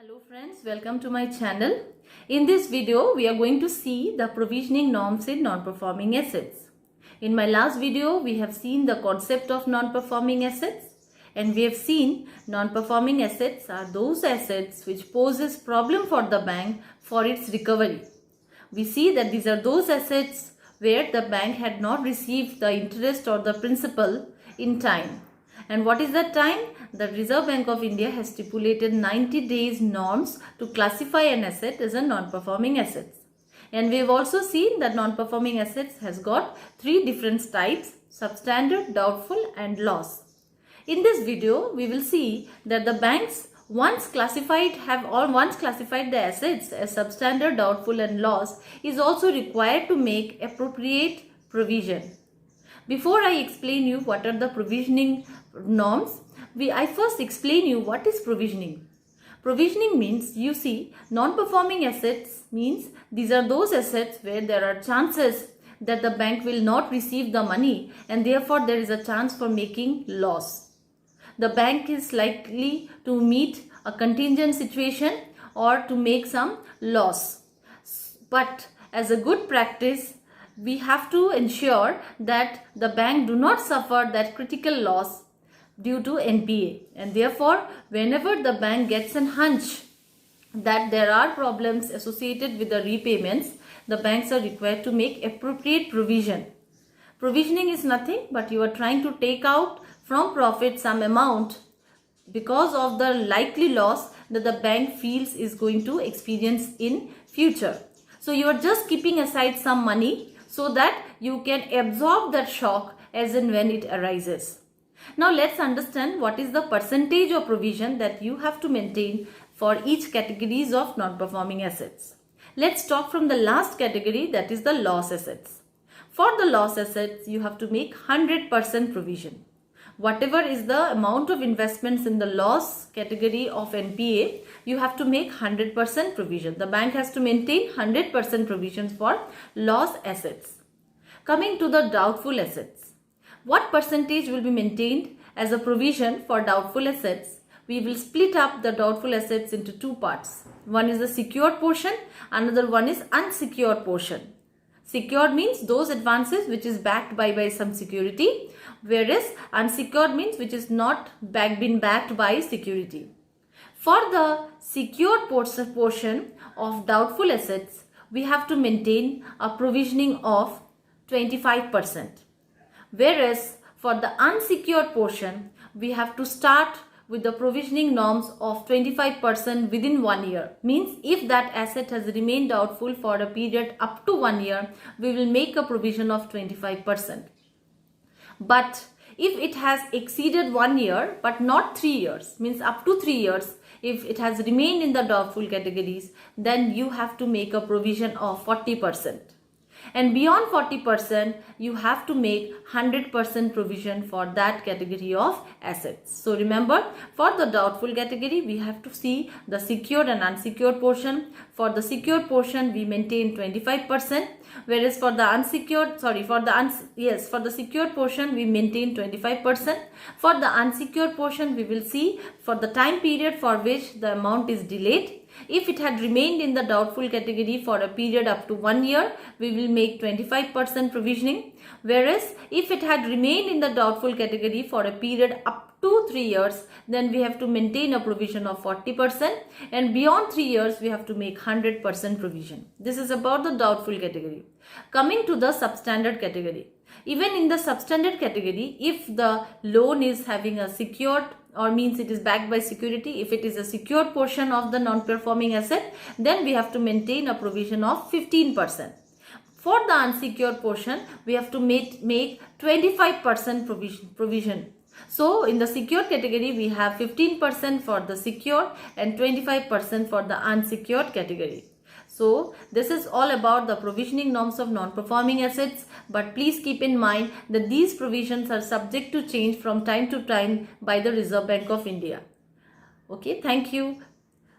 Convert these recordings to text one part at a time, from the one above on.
Hello friends, welcome to my channel. In this video, we are going to see the provisioning norms in non-performing assets. In my last video, we have seen the concept of non-performing assets, and we have seen non-performing assets are those assets which poses problem for the bank for its recovery. We see that these are those assets where the bank had not received the interest or the principal in time. And what is that time? The Reserve Bank of India has stipulated 90 days norms to classify an asset as a non-performing asset. And we have also seen that non-performing assets has got three different types: substandard, doubtful and loss. In this video, we will see that the banks once classified the assets as substandard, doubtful and loss is also required to make appropriate provision. Before I explain you what are the provisioning norms, I first explain you what is provisioning. Provisioning means, you see, non-performing assets means these are those assets where there are chances that the bank will not receive the money and therefore there is a chance for making loss. The bank is likely to meet a contingent situation or to make some loss. But as a good practice, we have to ensure that the bank do not suffer that critical loss due to NPA, and therefore whenever the bank gets a hunch that there are problems associated with the repayments, the banks are required to make appropriate provision. Provisioning is nothing but you are trying to take out from profit some amount because of the likely loss that the bank feels is going to experience in future. So you are just keeping aside some money so that you can absorb that shock as and when it arises. Now let's understand what is the percentage of provision that you have to maintain for each categories of non-performing assets. Let's talk from the last category, that is the loss assets. For the loss assets, you have to make 100% provision. Whatever is the amount of investments in the loss category of NPA, you have to make 100% provision. The bank has to maintain 100% provisions for loss assets. Coming to the doubtful assets, what percentage will be maintained as a provision for doubtful assets? We will split up the doubtful assets into two parts. One is the secured portion, another one is unsecured portion. Secured means those advances which is backed by some security, whereas unsecured means which is not been backed by security. For the secured portion of doubtful assets, we have to maintain a provisioning of 25%. Whereas for the unsecured portion, we have to start with the provisioning norms of 25% within 1 year. Means if that asset has remained doubtful for a period up to 1 year, we will make a provision of 25%. But if it has exceeded 1 year but not 3 years, means up to 3 years, if it has remained in the doubtful categories, then you have to make a provision of 40%. And beyond 40%, you have to make 100% provision for that category of assets. So remember, for the doubtful category, we have to see the secured and unsecured portion. For the secured portion, we maintain 25%, whereas for the secured portion, we maintain 25%. For the unsecured portion, we will see for the time period for which the amount is delayed. If it had remained in the doubtful category for a period up to 1 year, we will make 25% provisioning. Whereas if it had remained in the doubtful category for a period up to 3 years, then we have to maintain a provision of 40%. And beyond 3 years, we have to make 100% provision. This is about the doubtful category. Coming to the substandard category. Even in the substandard category, if the loan is having a secured or means it is backed by security, if it is a secured portion of the non-performing asset, then we have to maintain a provision of 15%. For the unsecured portion, we have to make 25% provision. So in the secured category, we have 15% for the secured and 25% for the unsecured category. So this is all about the provisioning norms of non-performing assets, but please keep in mind that these provisions are subject to change from time to time by the Reserve Bank of India. Okay, thank you.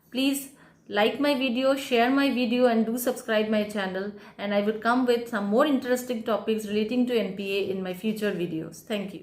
Please like my video, share my video and do subscribe my channel, and I will come with some more interesting topics relating to NPA in my future videos. Thank you.